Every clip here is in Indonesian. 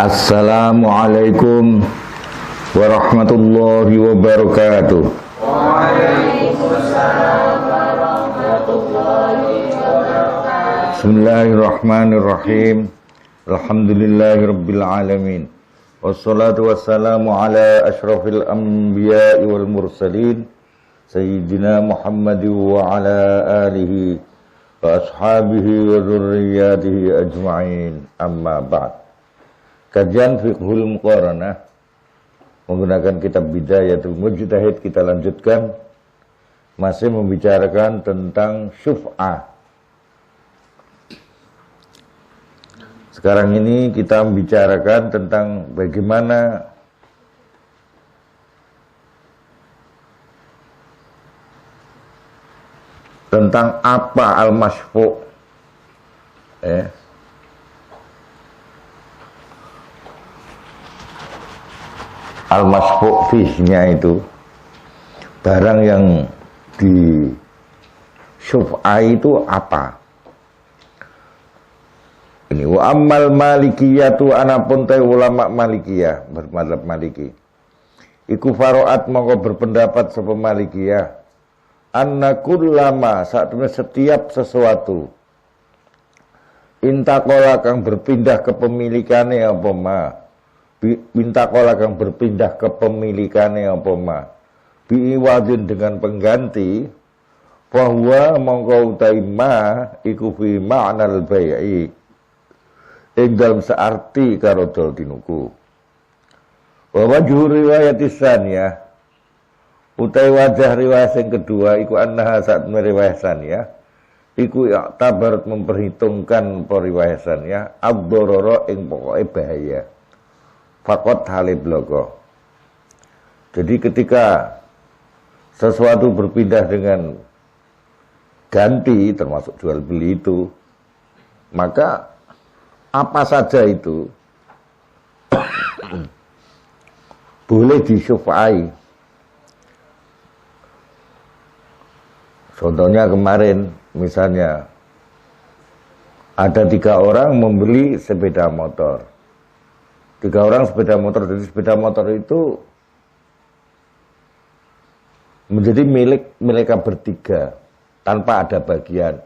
Assalamualaikum warahmatullahi wabarakatuh. Waalaikumsalam warahmatullahi wabarakatuh. Bismillahirrahmanirrahim. Alhamdulillahirabbil alamin. Wassalatu wassalamu ala asyrafil anbiya'i wal mursalin sayyidina Muhammad wa ala alihi wa ashabihi wa dzurriyyatihi ajma'in. Amma ba'd. Kajian Fiqhul Muqaranah menggunakan kitab Bidayatul Mujtahid kita lanjutkan, masih membicarakan tentang syuf'ah. Sekarang ini kita membicarakan tentang bagaimana tentang apa al-masyfu'. Al-masyfu' fihnya itu barang yang di syuf'ah itu apa? Ini wa ammal malikiyatu anapun ta ulama malikiyah bermadzhab maliki. Iku faroat mongko berpendapat sapa malikiyah anna kullama saatnya setiap sesuatu intakola kang berpindah kepemilikane apa ma intakola kang berpindah kepemilikane apa ma biiwadin dengan pengganti bahwa mongko utai ma iku fi ma'nal bai'i ing dalam searti karo dol tinuku. Wa wajhu riwayat tsaniyah utai wajah riwayat yang kedua iku annaha saat riwayat tsaniyah iku tabarat memperhitungkan riwayat tsaniyah ad-darara ing pokoke bahaya. Fakot halib logo. Jadi ketika sesuatu berpindah dengan ganti termasuk jual beli itu, maka apa saja itu boleh disyuf'ai. Contohnya kemarin misalnya ada 3 orang membeli sepeda motor. 3 orang sepeda motor, jadi sepeda motor itu menjadi milik mereka bertiga tanpa ada bagian.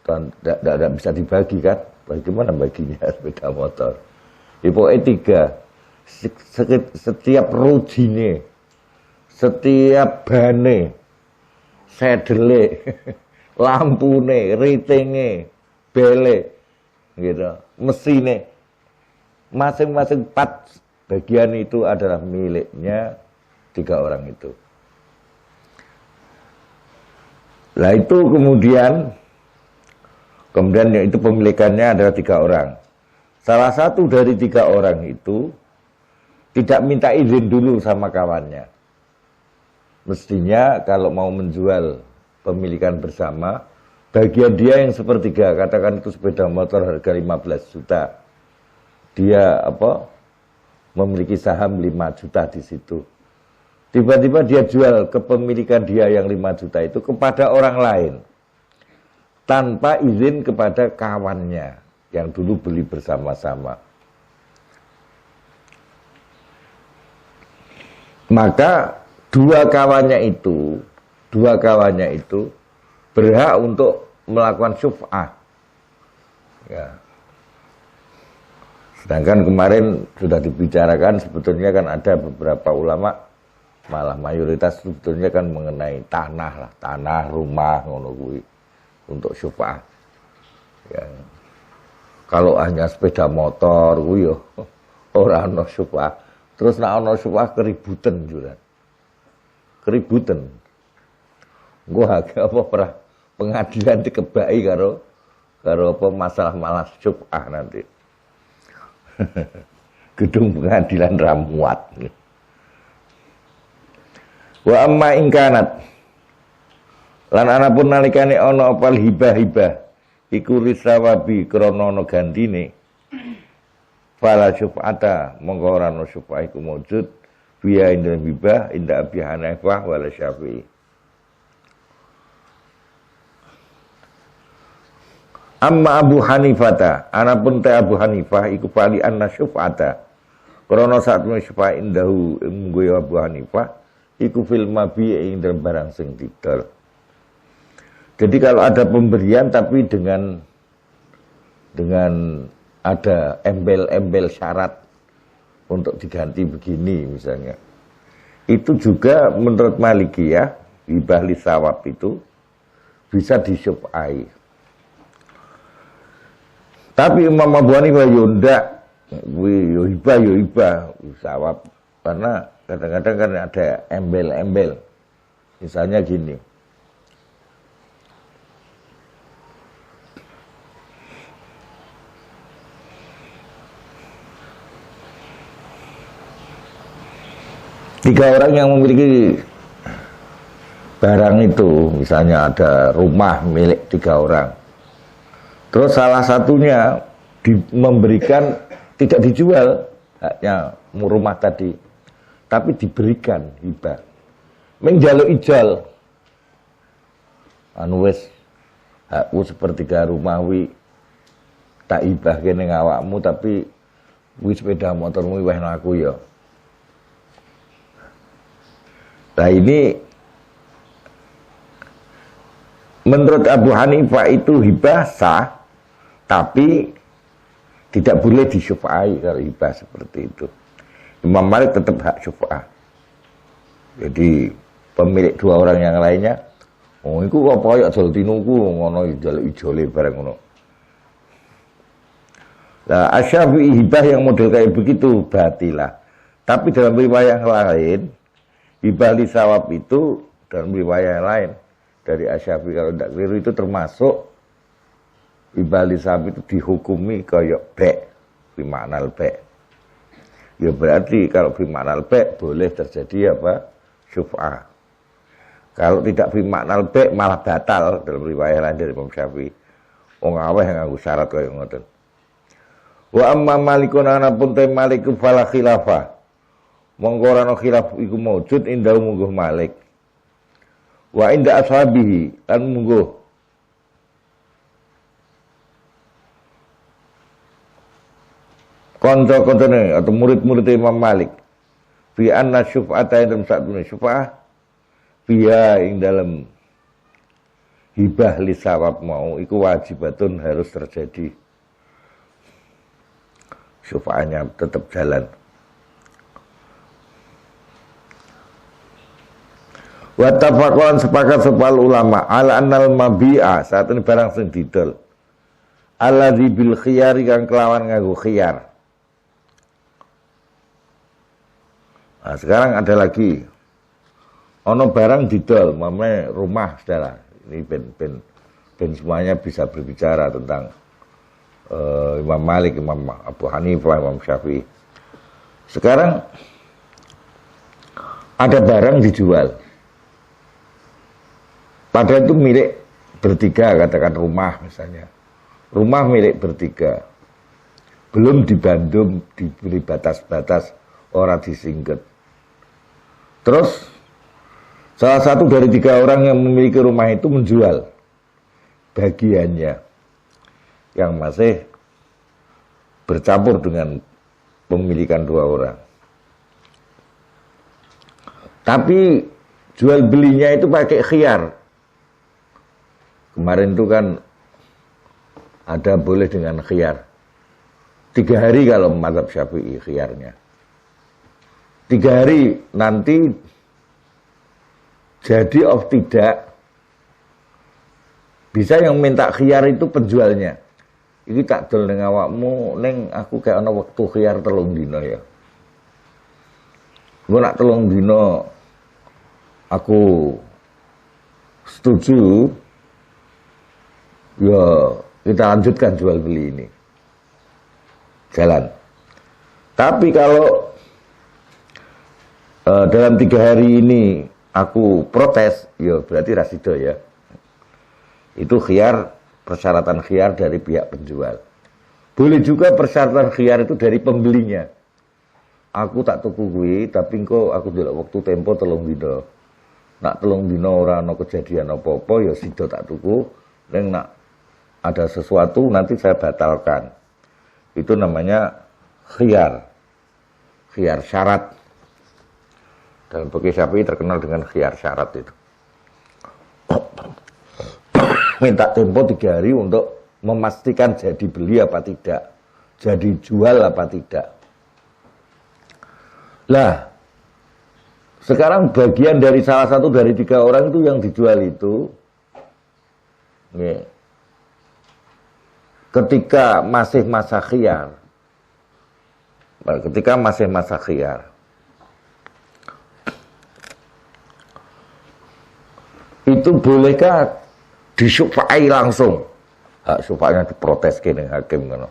Dan tidak bisa dibagi kan? Bagaimana baginya sepeda motor? Pokoknya 3. Setiap rujine, setiap bane, sedele, lampune, ritenge, bele, gitu, mesine, masing-masing 4 bagian itu adalah miliknya 3 orang itu. Nah itu kemudian yang itu pemilikannya adalah 3 orang. Salah satu dari 3 orang itu tidak minta izin dulu sama kawannya. Mestinya kalau mau menjual pemilikan bersama, bagian dia yang sepertiga, katakan itu sepeda motor harga 15 juta. Dia memiliki saham 5 juta di situ. Tiba-tiba dia jual kepemilikan dia yang 5 juta itu kepada orang lain tanpa izin kepada kawannya yang dulu beli bersama-sama. Maka dua kawannya itu berhak untuk melakukan syuf'ah. Ya. Sedangkan kemarin sudah dibicarakan sebetulnya kan ada beberapa ulama, malah mayoritas sebetulnya kan mengenai tanah, rumah, ngono kuwi untuk syuf'ah. Ya. Kalau hanya sepeda motor kuwi yo ora ono syuf'ah. Terus nek ono syuf'ah keributan juga. Keributan. Gua pernah pengadilan dikebaki karo masalah syuf'ah nanti. Gedung pengadilan ramuat. Wa amma ingkanat lan anapun nalikane ana apa hibah iku risawabi krana ana gantine fala syuf'ata monggo ora ana syuf'ah iku maujud biya inda hibah inda Abi Hanifah wala Syafi'i. Amma Abu Hanifata, anapun te Abu Hanifah iku fali anna syuf'ata. Krana sak temene syuf'a indahu munggo Abu Hanifah iku fil mabi ing dalem barang sing didol. Jadi kalau ada pemberian tapi dengan ada embel-embel syarat untuk diganti begini misalnya. Itu juga menurut Malikiyah hibah li sawab itu bisa disyuf'ai. Tapi Imam Abu Hanifah yo ndak, yo hibah sawab. Karena kadang-kadang kan ada embel-embel. Misalnya gini. Tiga orang yang memiliki barang itu, misalnya ada rumah milik 3 orang. Terus salah satunya memberikan, tidak dijual haknya rumah tadi, tapi diberikan hibah. Menjaluk ijal. Anu wis hakku sepertiga rumah wi tak hibah kene awakmu tapi wi sepeda motormu wehno aku ya. Nah ini menurut Abu Hanifah itu hibah sah, tapi tidak boleh disyuf'ai kalau hibah seperti itu. Imam Malik tetap hak syuf'ah. Jadi pemilik 2 orang yang lainnya, oh itu apa ya jol tinuku ngono jaluk ijole bareng ngono. Nah, Asy-Syafi'i hibah yang model kayak begitu batilah. Tapi dalam riwayat yang lain, hibah li sawab itu dalam riwayat yang lain dari Asy-Syafi'i kalau tidak keliru itu termasuk hibah li sawab itu dihukumi kayak bek, bimaknal bek. Ya berarti kalau bimaknal bek boleh terjadi apa? Syuf'ah. Kalau tidak bimaknal bek malah batal dalam riwayat lain dari Imam Syafi'i. Wong aweh nganggo syarat kaya ngoten. Wa amma malikun anapun te maliku fala khilafah. Monggo ora ana khilaf iku maujud indah mungguh Malik. Wa inda ashabihi lan mungguh kanca-kancane atau murid-murid Imam Malik. Fi anna syuf'ata dalam satu syuf'ah biya ing dalam hibah li sawab mau iku wajibatun harus terjadi. Syuf'ahnya tetap jalan. Wattafaqan sepakat sepal ulama ala annal mabi'a saat ini barang sing didol alladzi bil khiyari kang kelawan nganggo khiyar. Nah, sekarang ada lagi ono barang didol mamanya rumah saudara. Ini ben semuanya bisa berbicara tentang Imam Malik, Imam Abu Hanifah, Imam Syafi'i. Sekarang ada barang dijual. Padahal itu milik bertiga, katakan rumah misalnya. Rumah milik bertiga. Belum dibandum, diberi batas-batas, orang disingkat. Terus, salah satu dari 3 orang yang memiliki rumah itu menjual bagiannya. Yang masih bercampur dengan pemilikan 2 orang. Tapi, jual belinya itu pakai khiyar. Kemarin itu kan ada boleh dengan khiyar. 3 hari kalau mazhab Syafi'i khiyarnya. 3 hari nanti jadi of tidak bisa yang minta khiyar itu penjualnya. Iki tak dol ning awakmu ning aku kayak ana wektu khiyar 3 dina ya. Gua nak 3 dina aku setuju. Ya, kita lanjutkan jual beli ini. Jalan. Tapi kalau dalam 3 hari ini aku protes, ya berarti rasido ya. Itu khiyar, persyaratan khiyar dari pihak penjual. Boleh juga persyaratan khiyar itu dari pembelinya. Aku tak tuku kuwi, tapi engko aku ndelok wektu tempo 3 dina. Nak 3 dina ora ana kejadian apa-apa ya sida tak tuku. Ning nak ada sesuatu nanti saya batalkan. Itu namanya khiyar. Khiyar syarat. Dan fikih Syafi'i terkenal dengan khiyar syarat itu. Minta tempo 3 hari untuk memastikan jadi beli apa tidak, jadi jual apa tidak. Lah, sekarang bagian dari salah satu dari 3 orang itu yang dijual itu, nih, ketika masih masa khiyar, itu bolehkah disyufai langsung? Hak syufainya diprotes ke hakim kan,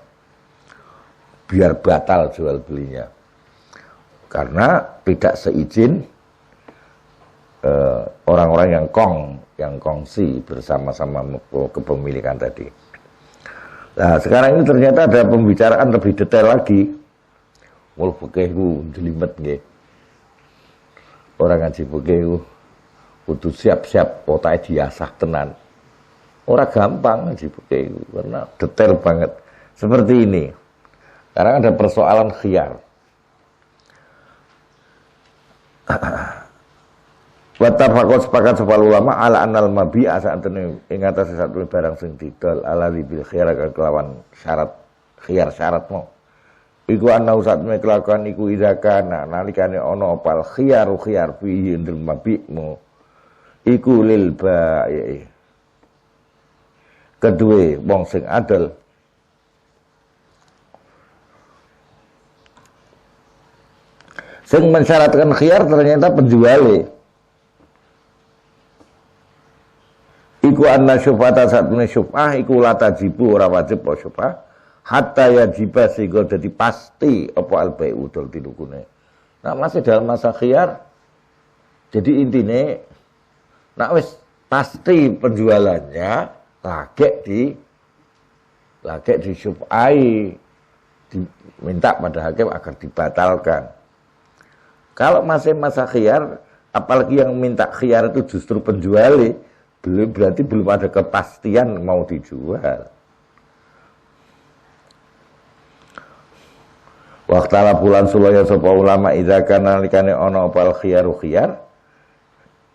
biar batal jual belinya, karena tidak seizin orang-orang yang kongsi bersama-sama kepemilikan tadi. Nah sekarang ini ternyata ada pembicaraan lebih detail lagi. Wah fikihku jelimet nggih. Orang ngaji fikih kudu siap-siap otak diasah tenan. Ora gampang ngaji fikih karena detail banget. Seperti ini. Sekarang ada persoalan khiyar. Wattafaqo sepakat sepal ulama ala annal mabi'a saatene ing atase satu barang sing didol ala bil khiyar kelawan syarat khiyar syarat mau. Iku ana usatne kelakuan iku idakana nalikane ana opal khiyar fihi indil mabi'mu iku lil ba'i. Kedue wong sing adil sing mensyaratkan khiyar ternyata penjuale. Iku anna syufata satune syufah iku latajibu ora wajib apa syufah hatta yajiba sehingga jadi pasti apa al-bai'u dol tinukune. Nah masih dalam masa khiyar. Jadi intine nak wis pasti penjualannya lagi di syufai, diminta pada hakim agar dibatalkan. Kalau masih masa khiyar, apalagi yang minta khiyar itu justru penjualnya, berarti belum ada kepastian mau dijual. Waktala bulan sulaya sapa ulama idza kana likane ana opal khiyaru khiyar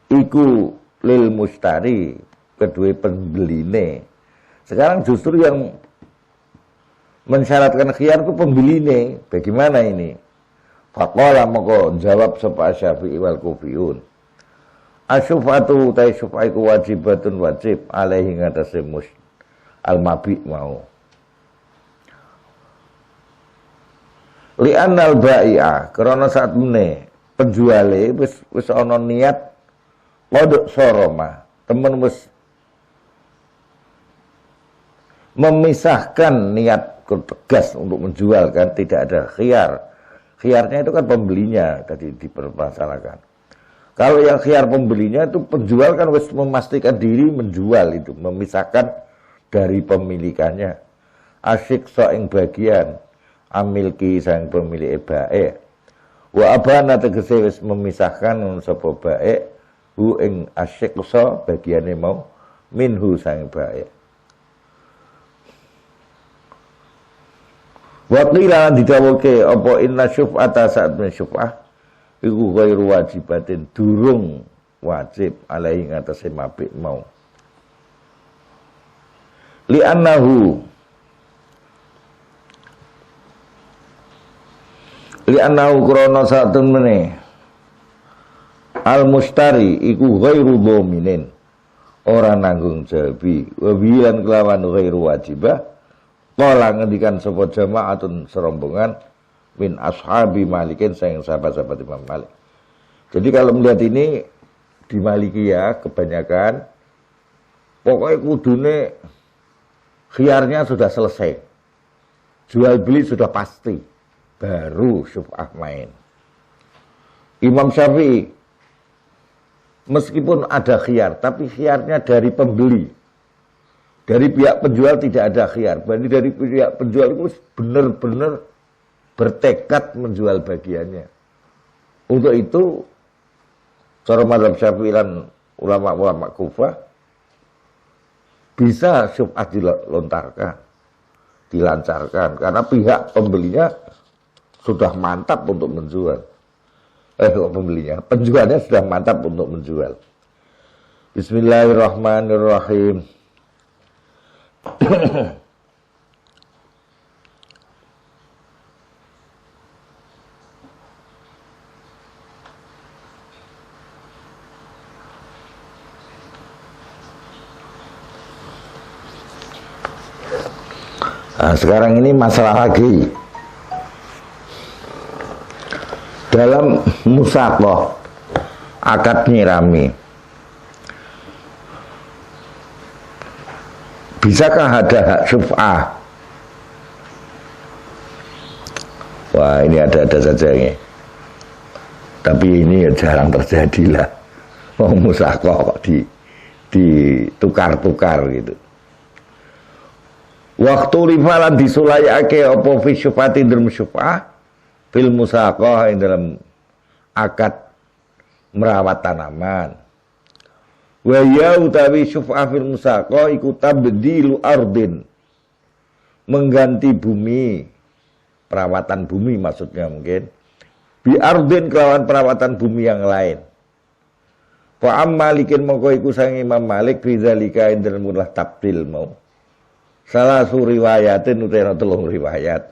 iku lil mustari kedua pembeline. Sekarang justru yang mensyaratkan khiyar itu pembeline. Bagaimana ini? Faqala moko jawab sapa Syafi'i wal Kufiyun. Asyufatu ta syufaiku wajibatun wajib alaihi ngatasi al-mabi mau. Li'annal bai'a karena saat mene penjuale wis ana niat kodok soroma temen wis memisahkan niat tegas untuk menjual kan tidak ada khiyar. Khiyarnya itu kan pembelinya tadi dipermasalahkan. Kalau yang khiyar pembelinya itu penjual kan wis memastikan diri menjual itu, memisahkan dari pemilikannya. Asyik soing bagian amilki sang pemilik bae. Wa abana tegese wis memisahkan sapa bae hu ing asyik so bagiane mau minhu sang bae. Wa qila didawuhke apa inna syuf'ata saat min syuf'ah iku ghairu wajibatin durung wajib alaihi ngatasi mabik mau. Li'annahu krana satun meneh al mustari iku ghairu dhaminin ora nanggung jawabi wa bilan kelawan ghairu wajibah kala ngendikan sapa jamaatun serombongan min ashabi Malikin sayang sahabat-sahabat Imam Malik. Jadi kalau melihat ini di Malikiyah kebanyakan pokoknya kudune khiyarnya sudah selesai, jual beli sudah pasti, baru syuf'ah main. Imam Syafi'i meskipun ada khiyar, tapi khiyarnya dari pembeli, dari pihak penjual tidak ada khiyar. Berarti dari pihak penjual itu benar-benar bertekad menjual bagiannya. Untuk itu cara mazhab Syafi'i dan ulama-ulama Kufah bisa syubhat dilontarkan, dilancarkan karena pihak pembelinya sudah mantap untuk menjual. Penjualnya sudah mantap untuk menjual. Bismillahirrahmanirrahim. Nah, sekarang ini masalah lagi dalam musaqah, akad nyirami. Bisakah ada hak syuf'ah? Wah, ini ada-ada saja ini. Tapi ini jarang terjadi lah. Oh, musaqah kok ditukar-tukar gitu. Waktu rifalan disulayake apa fi syuf'ati dalam syuf'ah fil musaqah dalam akad merawat tanaman. Wa ya utawi syuf'ah fil musaqah iku tabdilu ardin, mengganti bumi, perawatan bumi maksudnya mungkin, bi ardin kelawan perawatan bumi yang lain. Fa ammalikin mongko iku sang Imam Malik bidzalika indal mulah tabdil mau. Salah riwayatin utara telung riwayat.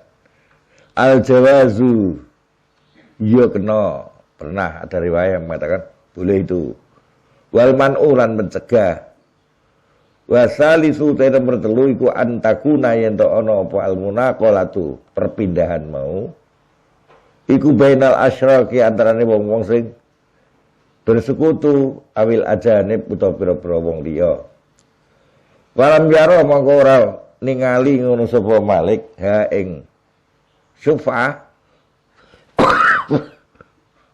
Al jawazu, iya kena, pernah ada riwayat yang mengatakan boleh itu. Wal man'ulan mencegah. Wasalisu ta nomor 3 iku antakuna yen to ana apa al munaqalatu, perpindahan mau. Iku bainal asyraqi antarane wong-wong sing bersekutu awil ajanib utawa pira-pira wong liya. Walam yaro mangko ora ningali ngono sapa Malik ha ing syuf'ah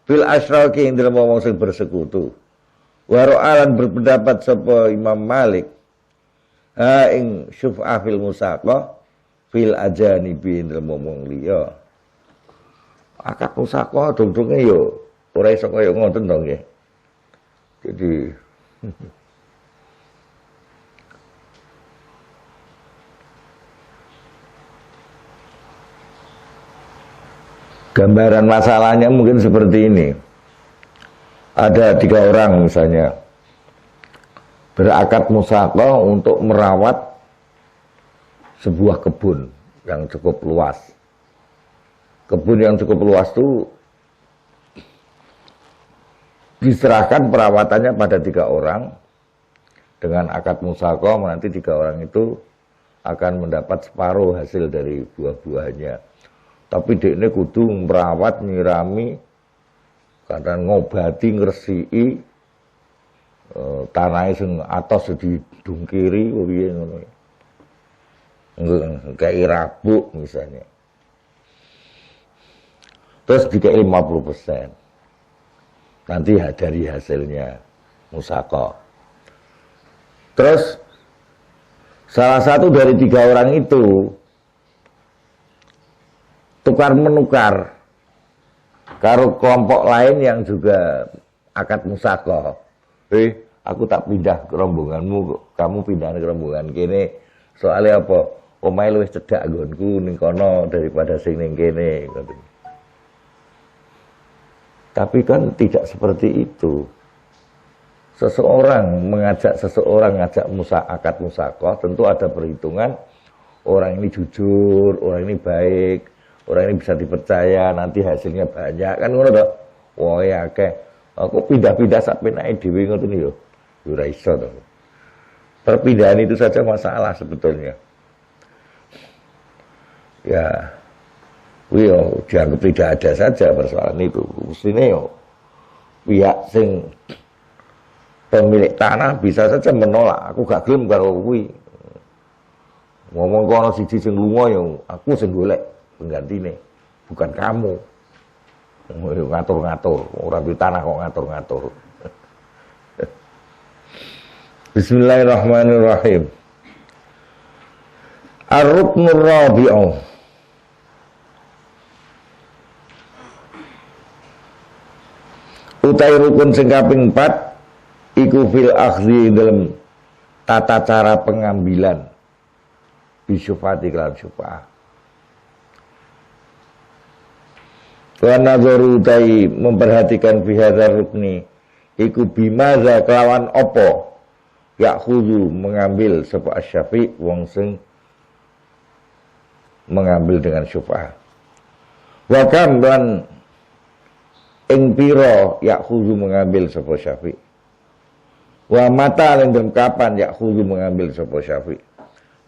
fil asyraqi ing dalem wong sing bersekutu. Waro'alan berpendapat sapa Imam Malik ha ing syuf'ah fil musaqah fil ajanibi ing dalem wong liya. Akad musaqah dong-donge yo ora iso kaya ngoten to nggih. Jadi gambaran masalahnya mungkin seperti ini. Ada 3 orang misalnya berakad musaqah untuk merawat sebuah kebun yang cukup luas. Kebun yang cukup luas itu diserahkan perawatannya pada 3 orang dengan akad musaqah. Nanti 3 orang itu akan mendapat separuh hasil dari buah-buahnya. Tapi dia ini kudu merawat, nyirami, kadang ngobati, ngresiki tanahnya sing atas didungkiri piye ngono. Kayak rabuk misalnya. Terus dikai 50%. Nanti dari hasilnya musaqah. Terus salah satu dari 3 orang itu tukar menukar karo kelompok lain yang juga akad musaqah. Aku tak pindah ke rombonganmu, kamu pindah ke rombongan kene. Soalnya apa? Omahe luwih cedhak nggonku ning kono daripada sing ning kene. Tapi kan tidak seperti itu. Seseorang mengajak seseorang ngajak akad musaqah, tentu ada perhitungan. Orang ini jujur, orang ini baik, orang ini bisa dipercaya, nanti hasilnya banyak kan ngono to. Wah ya akeh. Aku pindah-pindah sak penake dhewe ngoten yo. Yo ora iso to. Perpindahan itu saja masalah sebetulnya. Ya. Yo dianggap tidak ada saja persoalan itu. Mestine yo pihak sing pemilik tanah bisa saja menolak. Aku gak gelem karo kuwi. Ngomong kono siji sing lunga yo aku sing golek penggantine, bukan kamu. Ngatur-ngatur, orang di tanah kok ngatur-ngatur. Bismillahirrahmanirrahim. Ar-ruknur rabi'u. Utai rukun sing kaping 4 iku fil akhdhi dalam tata cara pengambilan bisyufati kelan syufa'ah. Wa nadharu utai memperhatikan bihadzal rukni iku bimaza kelawan opo yakhuzu mengambil sapa asyafi wong sing mengambil dengan syufa'ah. Wa kam lan ing pira yakhuzu mengambil sapa syafi. Wa mata lan kapan yakhuzu mengambil sapa syafi.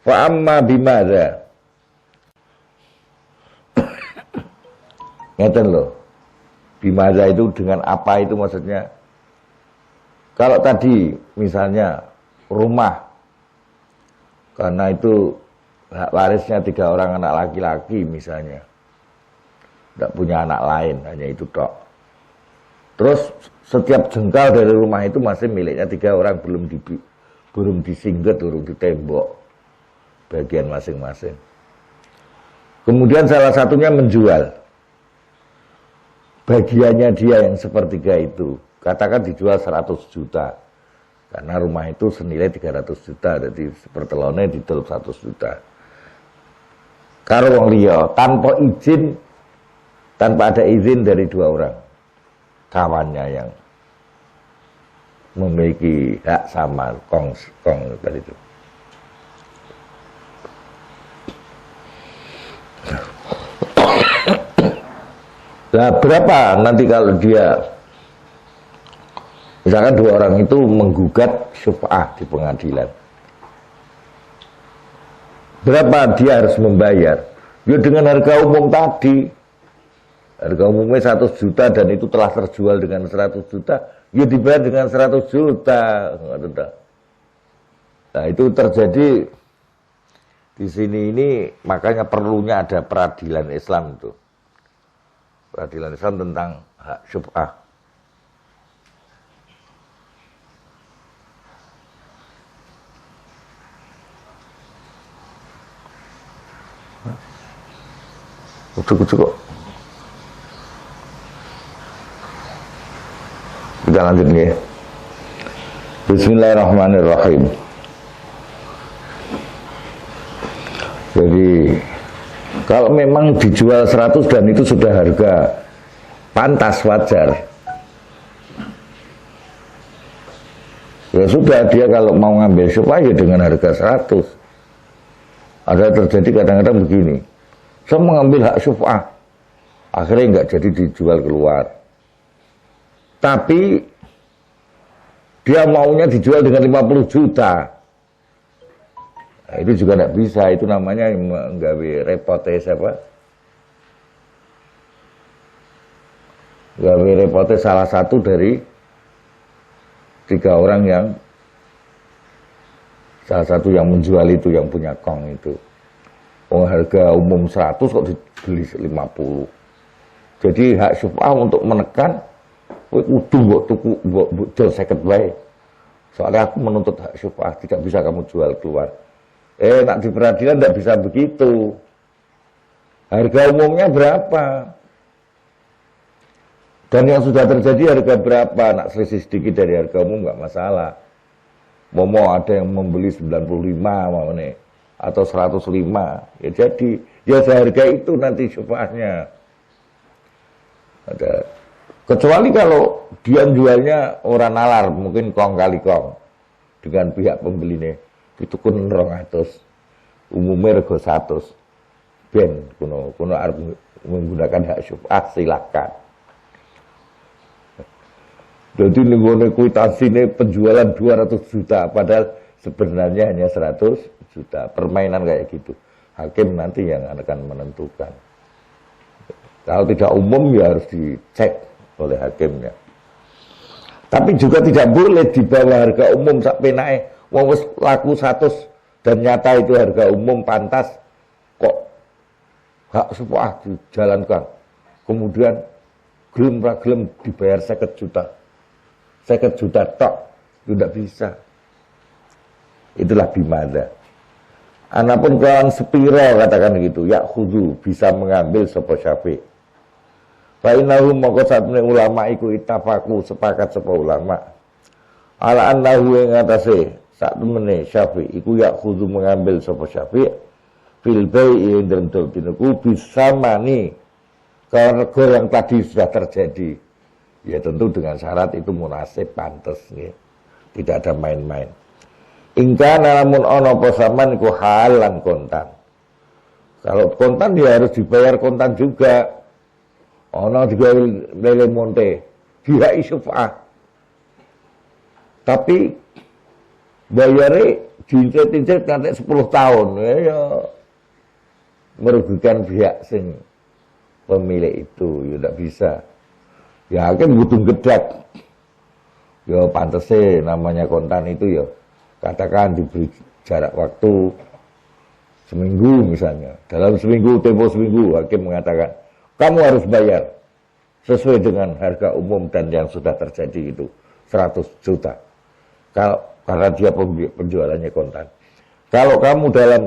Fa amma bimaza ngeten loh. Bimaza itu dengan apa itu maksudnya? Kalau tadi misalnya rumah, karena itu hak warisnya 3 orang anak laki-laki misalnya, tidak punya anak lain, hanya itu tok. Terus setiap jengkal dari rumah itu masih miliknya 3 orang, belum disingget, belum ditembok bagian masing-masing. Kemudian salah satunya menjual bagiannya dia yang sepertiga itu, katakan dijual 100 juta, karena rumah itu senilai 300 juta, jadi sepertelonnya didol 100 juta. Karo wong liya tanpa izin, tanpa ada izin dari 2 orang kawannya yang memiliki hak sama kong tadi itu. Nah, berapa nanti kalau dia misalkan 2 orang itu menggugat syufa'ah di pengadilan, berapa dia harus membayar? Ya dengan harga umum tadi, harga umumnya 100 juta dan itu telah terjual dengan 100 juta, ya dibayar dengan 100 juta. Nah itu terjadi di sini ini, makanya perlunya ada peradilan Islam itu. Peradilan Islam tentang hak syuf'ah. Cukup. Kita lanjut nih. Bismillahirrahmanirrahim. Jadi kalau memang dijual 100 dan itu sudah harga pantas wajar, ya sudah, dia kalau mau ngambil syufa'ah ya dengan harga 100. Ada terjadi kadang-kadang begini, saya mengambil hak syufa'ah, akhirnya nggak jadi dijual keluar, tapi dia maunya dijual dengan 50 juta. Nah, itu juga tidak bisa, itu namanya menggawe repote siapa? Gawe repote salah satu dari 3 orang yang, salah satu yang menjual itu, yang punya kong itu. Oh, harga umum 100 kok dibeli 50. Jadi hak syufa'ah untuk menekan, kudu mbok tuku mbok jual 50 wae. Soalnya aku menuntut hak syufa'ah, tidak bisa kamu jual keluar. Nak di peradilan tidak bisa begitu. Harga umumnya berapa? Dan yang sudah terjadi harga berapa? Nak selisih sedikit dari harga umum nggak masalah. Mau ada yang membeli 95 mau nih, atau 105, ya jadi ya seharga itu nanti syufa'ahnya. Ada. Kecuali kalau dia jualnya orang nalar, mungkin kong kali kong dengan pihak pembeli nih. Itu kun 200, umumnya rego 100, ben kuno arep menggunakan hak syufa'ah silakan. Jadi nenggone kuitansi ini penjualan 200 juta, padahal sebenarnya hanya 100 juta. Permainan kayak gitu, hakim nanti yang akan menentukan. Kalau tidak umum ya harus dicek oleh hakimnya. Tapi juga tidak boleh di bawah harga umum sak penake. Wong wis laku 100 dan nyata itu harga umum pantas, kok hak syufa'ah dijalankan. Kemudian gelem dibayar 50 juta. 50 juta tok, itu tidak bisa. Itulah bimadza. Anapun kawan sepiro katakan gitu, ya khudu bisa mengambil sapa syafi'. Fa innahu moko satune ulama iku ittafaku sepakat sapa ulama. Ala annahu ing atase sak temene Syafi' iku ya kudu mengambil sapa Syafi' fil bai'i dalam daltinuku bisa mani kalau rego yang tadi sudah terjadi. Ya tentu dengan syarat itu munasib, pantes ya. Tidak ada main-main. Ingka namun ono posaman iku halan kontan. Kalau kontan ya harus dibayar kontan juga. Ono juga lele monte, dia isufah. Tapi bayarnya diincet-incet nanti 10 tahun ya merugikan pihak sing pemilik itu, ya tidak bisa. Ya kan butuh gedak. Ya pantese namanya kontan itu ya katakan diberi jarak waktu seminggu misalnya. Dalam seminggu, tempo seminggu hakim mengatakan kamu harus bayar sesuai dengan harga umum dan yang sudah terjadi itu 100 juta. Karena dia penjualannya kontan. Kalau kamu dalam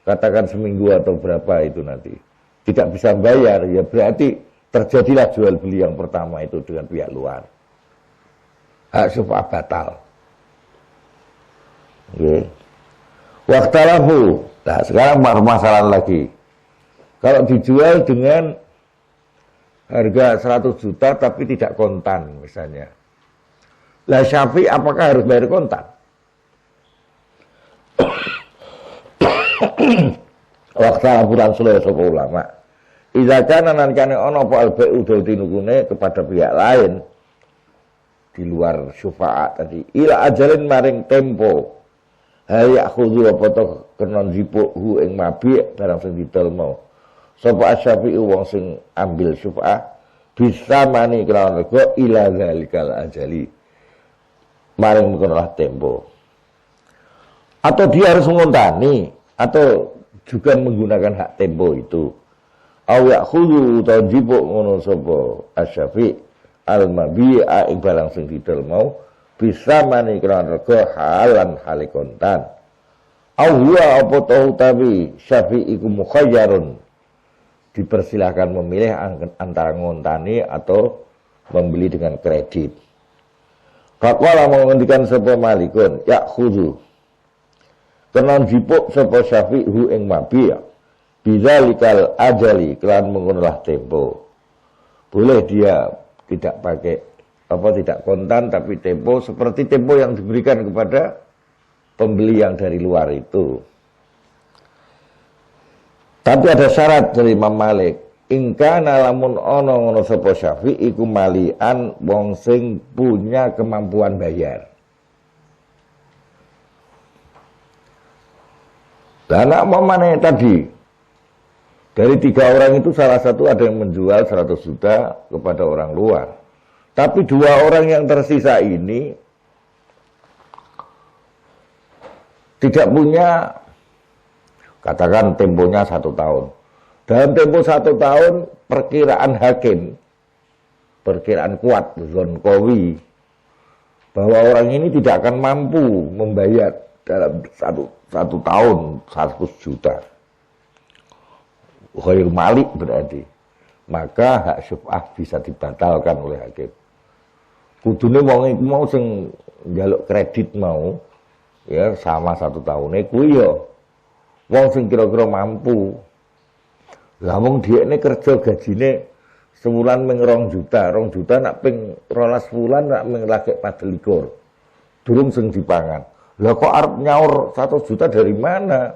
katakan seminggu atau berapa itu nanti tidak bisa bayar, ya berarti terjadilah jual beli yang pertama itu dengan pihak luar. Hak syufa'ah batal. Okay. Waktalafu. Nah sekarang permasalahan lagi. Kalau dijual dengan harga 100 juta tapi tidak kontan misalnya. Lah Syafi' apakah harus bayar kontan? Waktalafu Rasulullah sapa ulama. Idza kana nankane ana apa al-bai'u daltinukune kepada pihak lain di luar syufa'at tadi ila ajalin maring tempo haya khudu apa to kenon jipuhu ing mabi barang sing didol mau sapa Syafi'i wong sing ambil syufa'ah bisa mani kelawan rego ila zalikal ajali maring mengkonolah tempo atau dia harus mengontani atau juga menggunakan hak tempo itu aw yakhudu utawa jipuk ngono sapa Asy-Syafi'i al-mabi'a ing barang sing didol mau bisa mani kelawan rego halan hale kontan aw huwa apa tau tapi Syafi'i iku mukhayyarun dipersilahkan memilih antara ngontani atau membeli dengan kredit. Faqala mengendikan sapa Malikun ya khudu kenan jipuk sapa Syafi'i hu ing mabi'a bizalikal ajali kelawan mengunulah tempo. Boleh dia tidak pakai tidak kontan tapi tempo seperti tempo yang diberikan kepada pembeli yang dari luar itu. Tapi ada syarat dari Imam Malik. Ingkana lamun ono ngono sapa Syafi'i iku malian wong sing punya kemampuan bayar. Lah nek mamane tadi dari 3 orang itu salah satu ada yang menjual 100 juta kepada orang luar. Tapi 2 orang yang tersisa ini tidak punya, katakan temponya 1 tahun. Dalam tempo 1 tahun perkiraan hakim, perkiraan kuat, Zonkowi, bahwa orang ini tidak akan mampu membayar dalam satu tahun 100 juta. Ghair malik berarti, maka hak syuf'ah bisa dibatalkan oleh hakim. Kudune wong iku mau sing njaluk kredit mau ya sama 1 tahun kuwi ya wong sing kira-kira mampu. Lah wong dhekne kerja gajine sebulan ming 2 juta, 2 juta nak ping 12 bulan nak ming lagi 24. Durung sing dipangan. Lah kok arep nyaur 1 juta dari mana?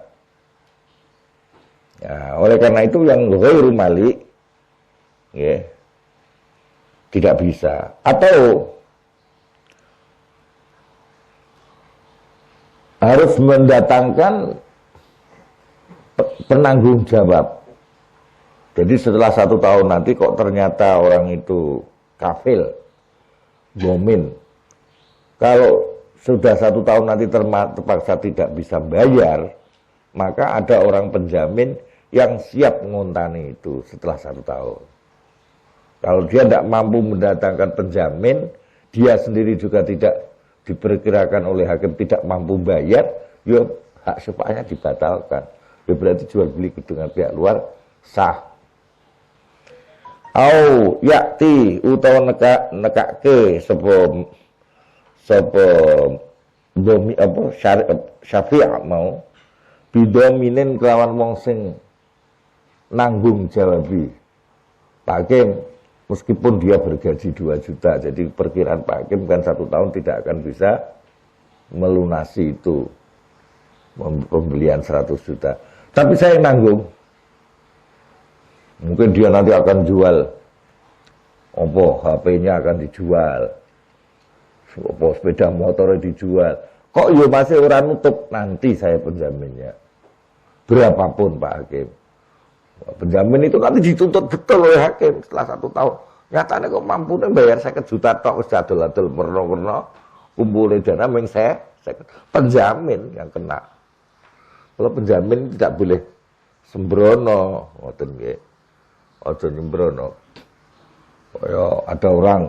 Ya, oleh karena itu yang ghairu malik ya, tidak bisa. Atau harus mendatangkan penanggung jawab. Jadi setelah 1 tahun nanti kok ternyata orang itu kafil, bomin. Kalau sudah 1 tahun nanti terpaksa tidak bisa bayar, maka ada orang penjamin yang siap mengontani itu setelah 1 tahun. Kalau dia tidak mampu mendatangkan penjamin, dia sendiri juga tidak diperkirakan oleh hakim tidak mampu bayar, ya hak syufa'ahnya dibatalkan. Ya berarti jual beli dengan pihak luar sah. Au yakti utawa nekake sapa domi apa syafi' mau bidominin kelawan wong sing nanggung jawabi. Pak Hakim meskipun dia bergaji 2 juta, jadi perkiraan Pak Hakim kan 1 tahun tidak akan bisa melunasi itu pembelian 100 juta. Tapi saya nanggung. Mungkin dia nanti akan jual, HP-nya akan dijual, sepeda motornya dijual. Kok ya masih orang nutup, nanti saya penjaminnya. Berapapun Pak Hakim. Penjamin itu nanti dituntut betul oleh hakim setelah 1 tahun. Nyatanya kok mampu bayar 50 juta tok, wis adol-adol merno-merno, kumpulin dana meng saya penjamin yang kena. Kalau penjamin tidak boleh sembrono, ngoten nggih. Aja nyembrono. Kaya ada orang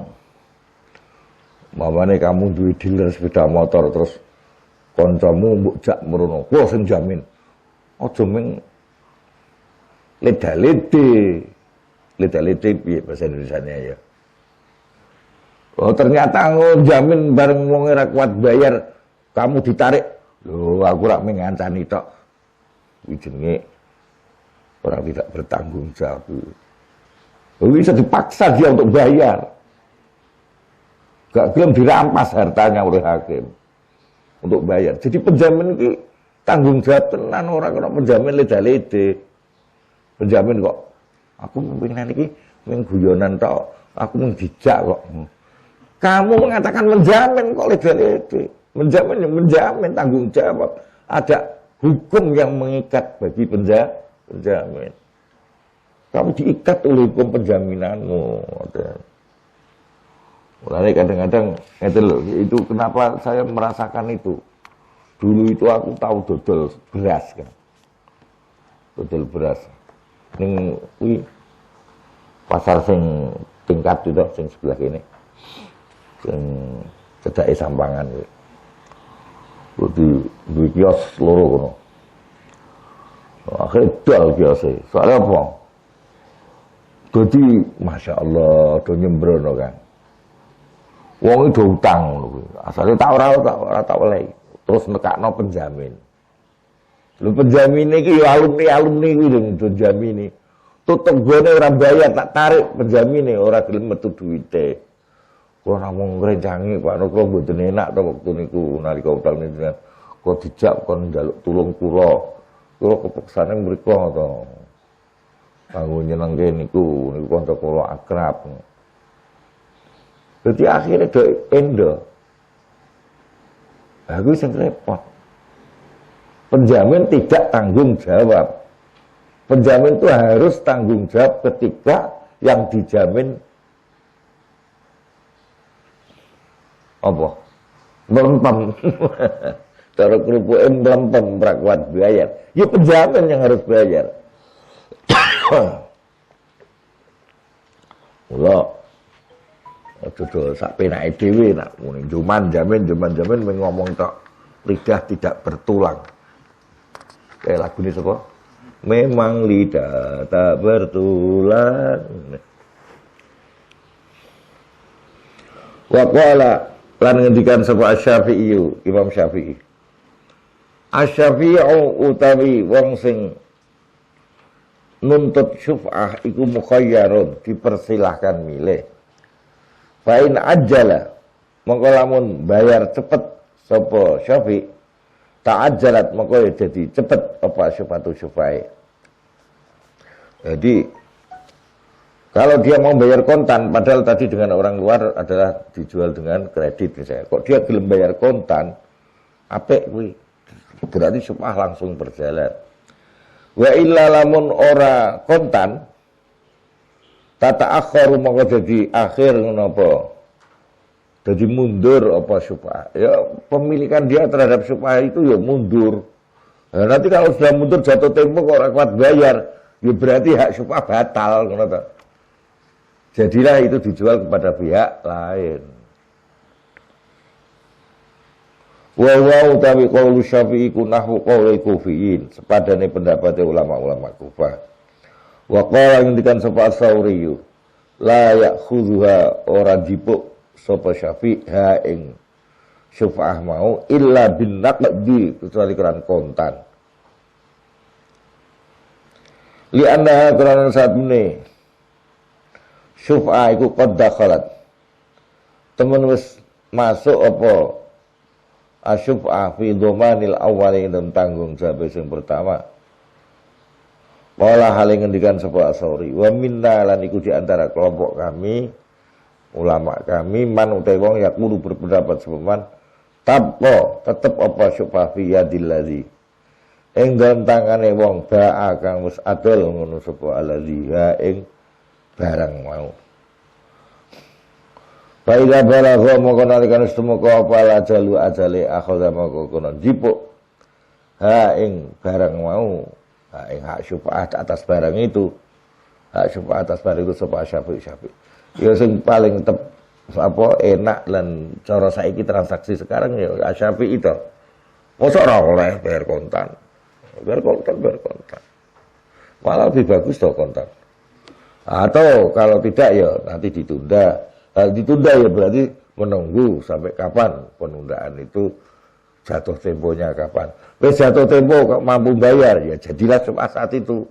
mamane kamu duwe dealer sepeda motor terus kancamu mbok jak merono, "Wah sing jamin." Aja meng leda-lede piye bahasa Indonesianya ya. Oh ternyata jamin bareng wong ora kuat bayar, kamu ditarik. Loh aku rak mengancani tok. Kuwi jenenge orang tidak bertanggung jawab. Bisa dipaksa dia untuk bayar. Gak belum dirampas hartanya oleh hakim untuk bayar. Jadi penjamin ini tanggung jawab tenan, orang kena penjamin leda-lede. Penjamin kok aku pengen iki mengguyonan tok, aku menjijak kok. Kamu mengatakan menjamin kok leda-lede. Menjamin tanggung jawab. Ada hukum yang mengikat bagi penjamin. Kamu diikat oleh hukum penjaminanmu. Mulai kadang-kadang itu kenapa saya merasakan itu. Dulu itu aku tahu dodol beras kan. Dodol beras. Ning pasar sing tingkat itu sing sebelah kene. Sing cedake Sampangan kuwi. Kuwi duwe kios loro kono. Akhirnya dol kiose. Soalnya apa? Jadi Masya Allah do nyembrono kan. Wong itu utang ngono kuwi. Asale tak ora tak oleh. Terus nekakno penjamin. Lho penjamin iki ya alumni kuwi lho penjamin. Tutup gone ora bayar tak tarik penjamine ora gelem metu duwite. Kula namung ngrencangi Pak kula mboten enak to wektu niku nalika utang niku. Kok dijak kon njaluk tulung kula. Kula kepeksane mriko to. Kanggo nyenengke niku kanca kula akrab. Jadi akhirnya do endo. Aku sing repot. Penjamin tidak tanggung jawab. Penjamin itu harus tanggung jawab ketika yang dijamin apa? Melempem. Cara kerupuke melempem ora kuat bayar. Ya penjamin yang harus bayar. Mula dodol sak penake dhewe nak muni cuman jamin ngomong tok lidah tidak bertulang. Kayak lagu ini sapa? Memang lidah tak bertulang. Wa qala lan ngendikan sapa Asy-Syafi'i, Imam Syafi'i. Asy-Syafi'u utawi wong sing nuntut syuf'ah iku mukhayyarun, dipersilahkan milih. Fa in ajjala mongko lamun bayar cepet sapa Syafi' ta'ajjalat mongko ya dadi cepet apa syufatu syufai. Jadi kalau dia mau bayar kontan padahal tadi dengan orang luar adalah dijual dengan kredit misalnya. Kok dia gelem bayar kontan apik kuwi. Berarti syuf'ah langsung berjalan. Wa illa lamun ora kontan tata akhiru mongko dadi akhir ngono apa? Dadi mundur apa syuf'ah. Ya pemilikan dia terhadap syuf'ah itu ya mundur. Nah, nanti kalau sudah mundur jatuh tempo kok ora kuat bayar, ya berarti hak syuf'ah batal ngono ta. Jadilah itu dijual kepada pihak lain. Wa utawi qaulu Syafi'i kunahu qauli Kufiyin, sepadane pendapat ulama-ulama Kufah. Wa qala ngendikan sapa As-Sauri la ya'khudhuha ora dipuk sapa Syafi'i ha ing syuf'ah mau illa bin naqdi kecuali keran kontan. Li annaha keran satune syuf'ah iku qad dakhalat. Temen wis masuk apa asyuf'ah fi dhamanil awwali dan tanggung jawab sing pertama. Wala hale ngendikan sapa Asori wa minna lan iku di antara kelompok kami ulama kami man utawi wong yakulu berpendapat sepeman tabqa tetep apa syuf'ah fi yadil ladzi ing dalem tangane wong ba'a kang wis adol ngono sapa alladzi ha ing barang mau. Baiklah balagha moko nalikan setemeka apa ajalu ajale akhadha moko kono jipuk ha ing barang mau. Hak syuf'ah atas barang itu, hak syuf'ah atas barang itu sapa Syafi'i. Ya sing paling enak lan cara saiki transaksi sekarang ya Syafi'i itu. Mosok ora oleh bayar kontan. Bayar kontan. Malah lebih bagus toh kontan. Atau kalau tidak ya nanti ditunda. Ditunda ya berarti menunggu sampai kapan penundaan itu jatuh temponya kapan. Wes jatuh tempo gak mampu bayar ya jadilah syuf'ah saat itu.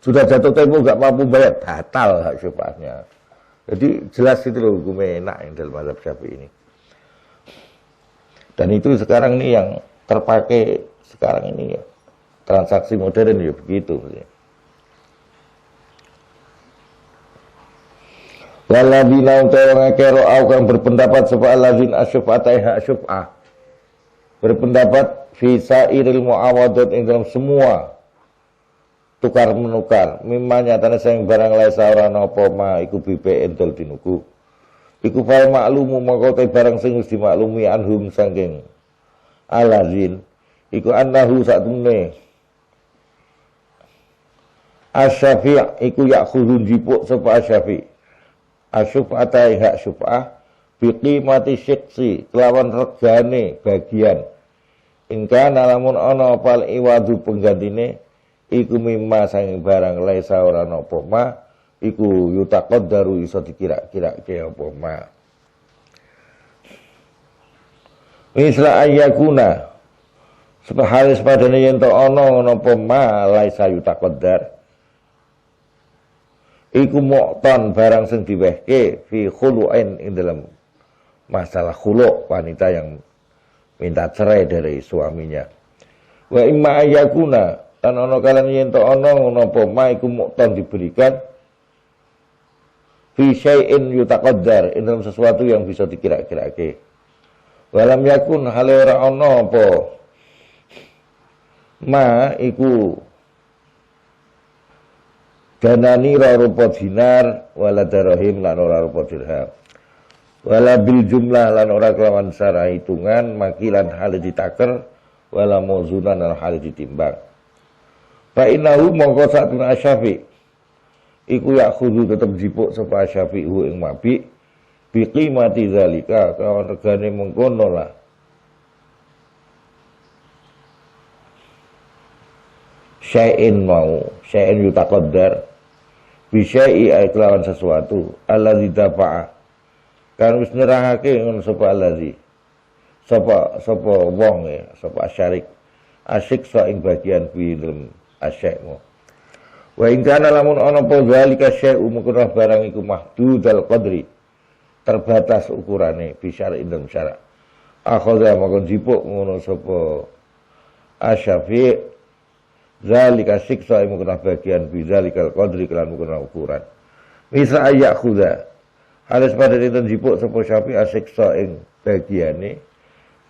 Sudah jatuh tempo gak mampu bayar batal hak syuf'ahnya. Jadi jelas itu loh hukumnya enak yang dalam mazhab Syafi'i ini. Dan itu sekarang ini yang terpakai sekarang ini ya. Transaksi modern ya begitu. Waladina utawa ngekero au kang berpendapat sapa alladzin asyuf'atai hak syuf'ah. Berpendapat visa iril muawadat ing dalam semua tukar menukar mimma nyatane sing barang laisa ora napa ma iku bipe entol dinuku iku fal maklumu mongko te barang sing wis dimaklumi anhum saking alazin iku annahu satemene asy-syafi' iku yakhudun jipuk sapa asy-syafi' asyuf'atai hak syuf'ah biqimati syiqsi kelawan regane bagian ingka nalamun ana pal iwadu penggantine iku mimma sang barang laisa ora napa ma iku yutaqaddaru iso dikira-kirake apa ma misla ayyakuna sepahalis padane yen to ana napa ma laisa yutaqaddar iku mu'tan barang sing diwehke fi khulu'in ing dalam masalah khulu' wanita yang minta cerai dari suaminya. Wa imma ayakuna dan ana kalian yen to ana napa ma iku mu'tan diberikan fi syai'in yutaqaddar ing dalam sesuatu yang bisa dikira-kirake. Walam yakun hale ora ana apa ma iku danani ra rupa dinar wala darahim lan ora rupa dirham. Wala bil jumlah lan ora kelawan secara hitungan makilan hal ditaker wala mauzunan lan hal ditimbang. Fa innahu mongko satun asyafi iku yakhudu tetep jipuk sapa asyafi hu ing mabi bi qimati zalika kawan regane mengkono lah. Syai'in mau syai'in yutaqaddar bi syai'i kelawan sesuatu alladzi dafa'a kan wis nerangake ngono sapa allazi sapa wong ya sapa asyarik asyik sa ing bagian film asyikmu wa ing kana lamun ana apa zalika syai'u mungkin barang iku mahdudal qadri terbatas ukurane bisyara indem syara akhadha maka jipuk ngono sapa asyafi zalika siksa ing mungkin bagian bizalikal qadri kelan mungkin ukuran bisa ayak khuda alas pada itu jipuk sapa Syafi asiksa ing bagiane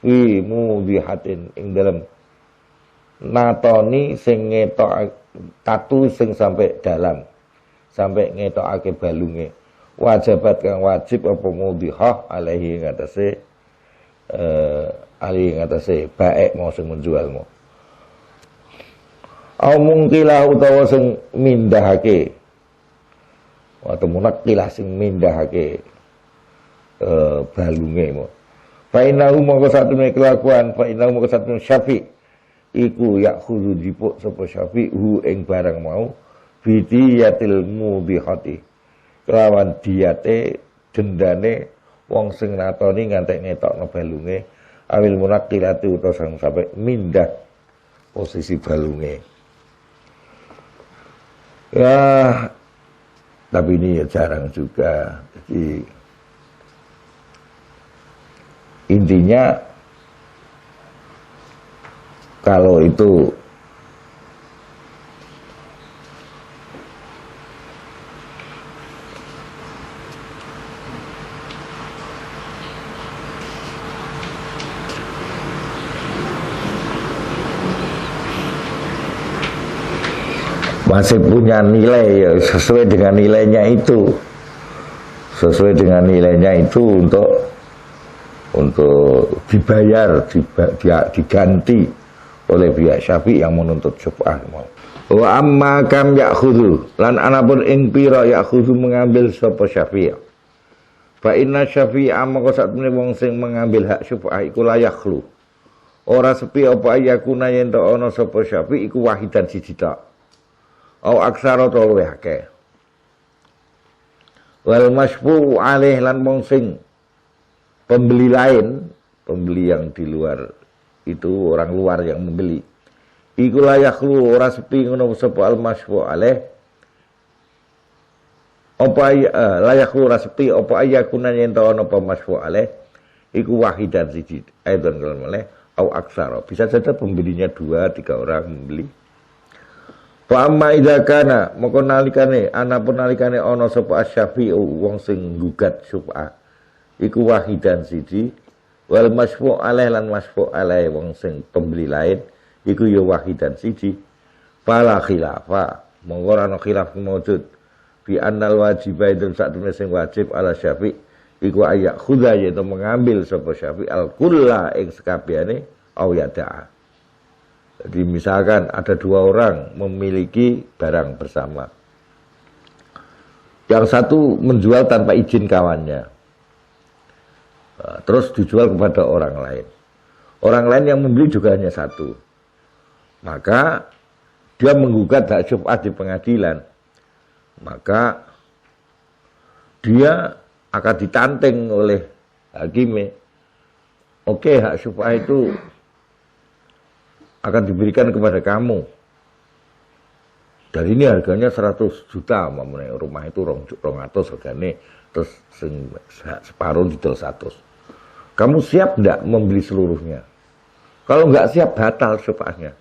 fi mudhihatin ing dalam natoni sing ngetok tatu sing sampai dalam sampai ngetokake balunge wajibat kang wajib apa mudhihah alaihi ngatasé ali ngatasé baek mau sing menjual mau au mungkilah utawa sing mindahake atau munakilah sing mindahake balunge mo. Fa innahu mongko satune kelakuan fa innahu mongko satune Syafi iku yakhudhu jipuk sapa Syafi hu ing barang mau bidiyatil mudhihati kelawan diyate dendane wong sing natoni ngantek ngetokno balunge awil munaqilati utawa sampai mindah posisi balunge. Ya, tapi ini ya jarang juga. Jadi intinya kalau itu masih punya nilai ya, sesuai dengan nilainya itu, untuk dibayar, diganti oleh pihak Syafi'i yang menuntut syuf'ah. Wa amma kam ya'khudhu lan anapun ing pira ya'khudhu mengambil sapa Syafi'i. Fa inna Syafi'a maka satune wong sing mengambil hak syuf'ah iku la yakhlu. Ora sepi apa ayakuna yen to ana sapa Syafi'i iku wahidan siji tok. Au aksara to luwih akeh. Wal masfu alih lan wong sing pembeli lain, pembeli yang di luar itu, orang luar yang membeli. Iku layakhlu ora sepi ngono sapa al masfu alih. Apa layakhlu ora sepi apa ayakuna yen to ana apa masfu alih iku wahidan siji. Aidon kalau malih au aksara. Bisa saja pembelinya 2-3 orang membeli. Fa amma idza kana moko nalikane anapun nalikane ana sapa asy-Syafi'i wong sing gugat syuf'ah iku wahidan siji wal masfu' alaih lan masfu' alaih wong sing pembeli lain iku ya wahidan siji fala khilafa monggo ana khilaf maujud bi annal wajiba itu sakdene sing wajib ala Syafi'i iku ayak khudha yaitu mengambil sapa Syafi'i al kulla ing sekabehane au yada'a. Jadi misalkan ada 2 orang memiliki barang bersama. Yang satu menjual tanpa izin kawannya. Terus dijual kepada orang lain. Orang lain yang membeli juga hanya 1. Maka dia menggugat hak syuf'ah di pengadilan. Maka dia akan ditanteng oleh hakimnya. Oke, hak syuf'ah itu akan diberikan kepada kamu. Dan ini harganya 100 juta, rumah itu 200 harganya, terus separuh didol 100. Kamu siap enggak membeli seluruhnya? Kalau enggak siap, batal syuf'ahnya.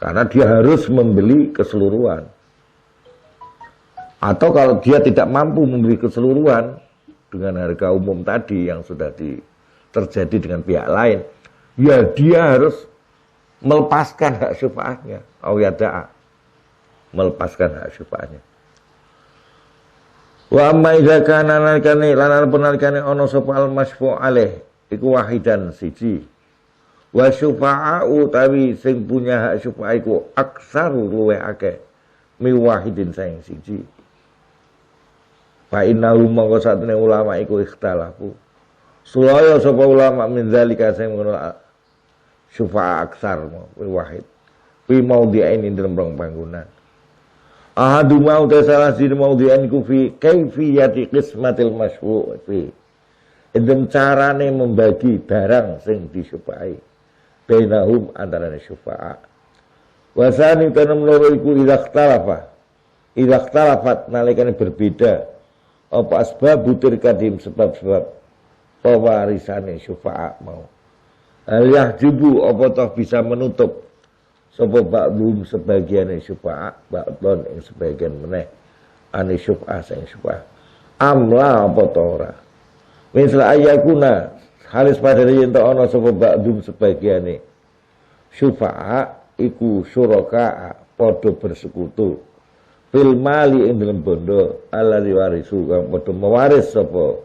Karena dia harus membeli keseluruhan. Atau kalau dia tidak mampu membeli keseluruhan dengan harga umum tadi yang sudah terjadi dengan pihak lain, ya dia harus melepaskan hak syuf'ahnya, au yada'a, melepaskan hak syuf'ahnya. Wa amma idza kana nalikane lan nalikane ana sapa al masfu' alaih iku wahidan siji. Wa syufa'u tawi sing punya hak syuf'ah iku aksaru luwih akeh mi wahidin sing siji. Fa innahu mongko satune ulama iku ikhtalafu. Sulaya sapa ulama min zalika sing ngono syufa'a aksar wahid fi maudhi'ain dalam rong panggonan. Ahadu mau salah siji maudhi'ain ku fi kaifiyati qismatil masfu' fi. Idem carane membagi barang sing disyufa'i bainahum antara syufa'a. Wasani tanam loro iku idza ikhtalafat nalikane berbeda apa asbab butir kadim sebab-sebab pewarisane syufa'a mau. Al-yahjubu apa toh bisa menutup sapa ba'dhum sebagian syufa'a ba'dhon ing sebagian meneh ane syufa'ah sing syufa'ah amla apa to ora misal ayakuna halis padane yen to ana sapa ba'dhum sebagiane syufa'a iku syuraka padha bersekutu fil mali ing dalem bondo ala diwarisu kang padha mewaris sapa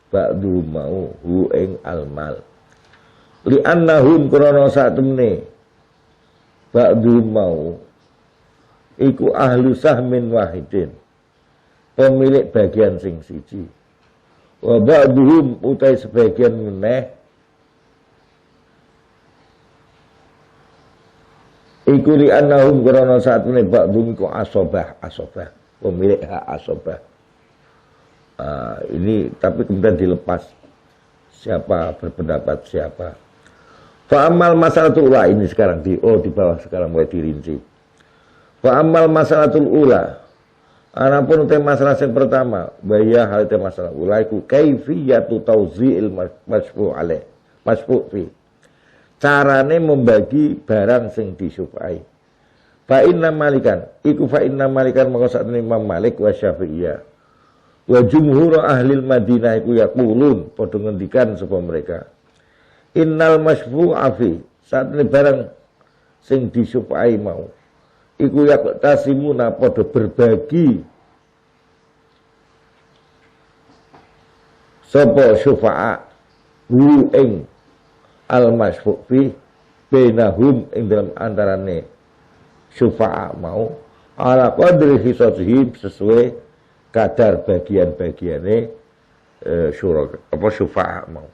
ba'dhum mau hu ing almal li annahum krana satemene ba'dhum mau iku ahlu sahmin wahidin pemilik bagian sing siji wa ba'dhum utai sebagian meneh iku li annahum krana satemene ba'dhum iku asobah pemilik hak asobah. Ini tapi kemudian dilepas siapa, berpendapat siapa. Fa'amal masalatul ula, ini sekarang di bawah sekarang mulai dirinci. Fa'amal masalatul ula, anapun utai masalah yang pertama, bahaya hal utai masalah ula iku kaifiyatu tauzi'il masfu' alaih, masfu' fi. Carane membagi barang sing disyufai. Fa inna malikan maka sak Imam Malik wa Syafi'iyah wa jumhur ahli Madinah iku yaqulun padha ngendikan sapa mereka innal masfu'a fi sak barang sing disyufai mau iku yaqtasimuna padha berbagi sapa syufa'a hu ing al masfu' fi bainahum ing dalam antarane syufa'a mau ala qadri hisatihim sesuai kadar bagian-bagiane syufa'a mau.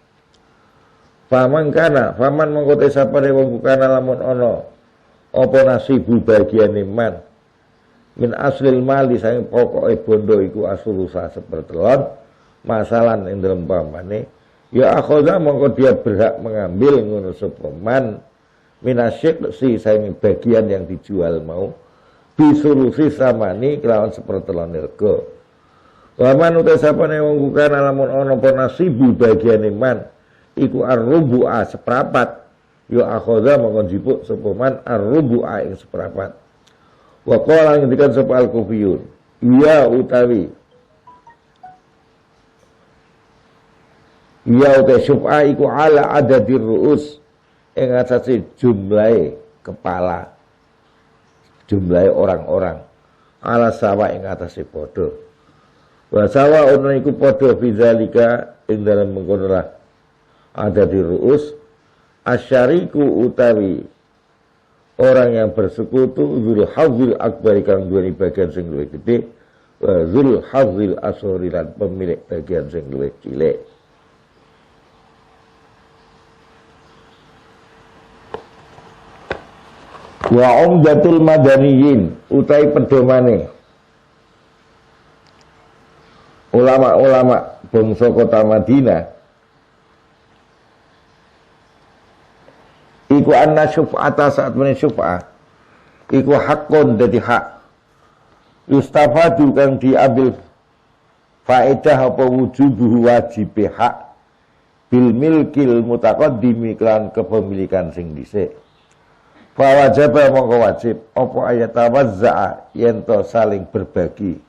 Faman mengkote sapane wong kana lamun ana apa nasibu bagiane man min aslil mali saking pokoke bondo iku asulusa sepertelon masalan ing dalem pamane ya akhadha mongko dia berhak mengambil ngono sapa man minasyik si saing bagian yang dijual mau bisulusi samani kelawan sepertelon rega. Waman uta sapane wong bukan lamun ana apa nasibu bagiane man iku ar-rubu'a seprapat ya akhadha mongko njipuk sapa man ar-rubu'a ing seprapat. Wa qala ngendikan sapa al-Kufiyun ya utawi ya uta syuf'a iku ala adadir ru'us ing atase jumlahe kepala, jumlahe orang-orang, ala sawa ing atase padha. Wa sawa ana iku padha bidzalika ing dalem mengkono lah ada di ru'us asyariku utawi orang yang bersekutu dzul hadzil akbar kang duweni bagian sing luwih gedhe wa dzul hadzil asghari lan pemilik bagian sing luwih cilik. Wa umdatul madaniyin utai pedomane ulama-ulama bangsa kota Madinah iku anna syuf'ata saat meni syuf'ah iku hakun dadi hak yustafadu kang diambil faedah apa wujubuhu wajib hak bil milkil mutaqaddimi kelan kepemilikan sing dhisik. Fa wajaba mongko wajib apa ayat tawazza'a yen to saling berbagi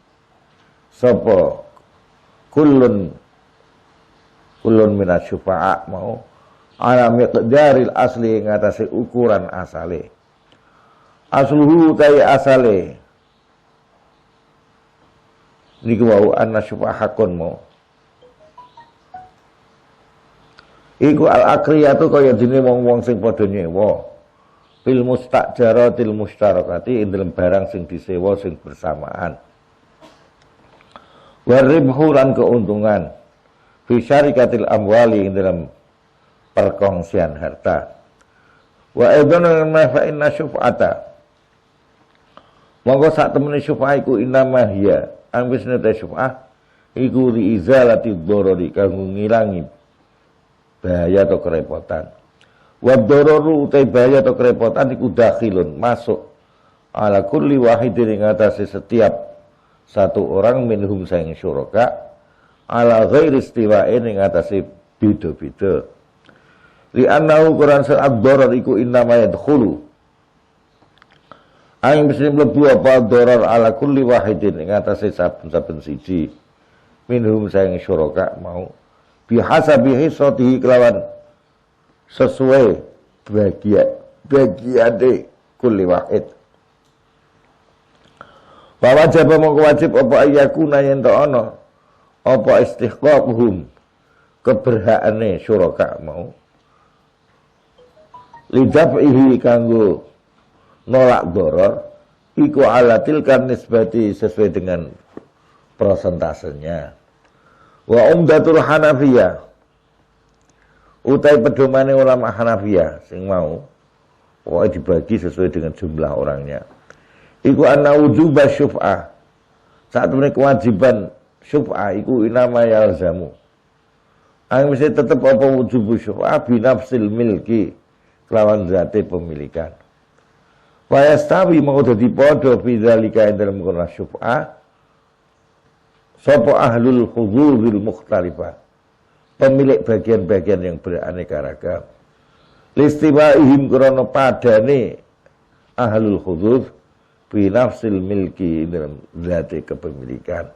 sapa kullun minas syufa'a mau ala miqdaril asli ngatasi ukuran asale asluhu kaya asale niku wau anna syufa'a hakun mau iku al akriyatu kaya dene wong-wong sing padha nyewa fil mustajaratil mustarakati ing dalam barang sing disewa sing bersamaan waribhu lan keuntungan fi syarikatil amwali ing dalam perkongsian harta wa aidan ma fa inna syuf'ata monggo sak temene syuf'ah iku inama hiya ambisne ta syuf'ah iku li izalati dharari kanggo ngilangi bahaya atau kerepotan. Wadororu utai bahaya atau kerepotan iku dakhilun masuk ala kulli wahidin ing atase setiap satu orang minhum saing syuraka ala ghairi istiwa'in ing atase beda-beda. Li annahu Quran sa'ad darar iku innama yadkhulu aing mesti mlebu apa darar ala kulli wahidin ing atase saben-saben siji minhum saing syuraka mau bihasabi hisatihi kelawan sesuai bagian de kulli wahid. Wa wajib mongko wajib apa ayakuna yen to ana apa istihqaquhum keberhakane syuraka mau lidaf'ihi kanggo nolak doror iku alatil kan nisbati sesuai dengan prosentasenya. Wa umdatul hanafiyah utai pedomane ulama Hanafiyah sing mau pokoke dibagi sesuai dengan jumlah orangnya iku anna wujuba syuf'ah saat menika kewajiban syuf'ah iku inama yalzamu mesti tetep apa wujubu syufa'ah binafsil milki kelawan zate pemilikan. Wa yastawi mau dadi padha bidzalika ing dalem kono syufa'ah sapa ahlul huzuril mukhtalifah, pemilik bagian-bagian yang beraneka ragam. Listiwaihim krana padane ahlul huzur binafsil milki dalam zati kepemilikan.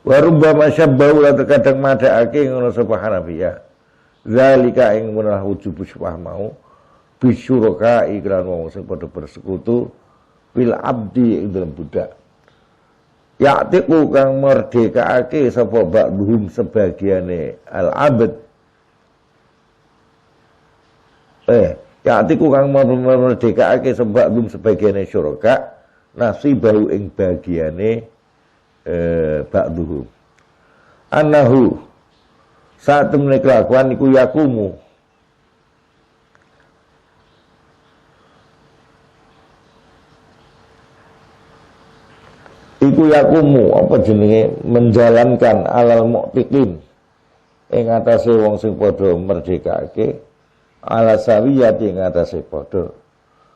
Wa rubbama syabbahu la terkadang madhaake ngono sapa Hanafiyah. Zalika ing menawa wujub syufa'ah mau bisyuraka iklan wong sing padha bersekutu bil abdi ing dalam budak. Ya'tiqu kang merdekaake sapa ba'dhum sebagiane al abd. Ya'tiqu kang merdekaake sapa ba'dhum sebagiane syuraka nasibahu ing bagiane ba'duhum annahu saat temene kelakuan iku yakumu apa jenenge menjalankan alal mu'tiqin ing atase wong sing padha merdekake ala sawiyati ing atase padha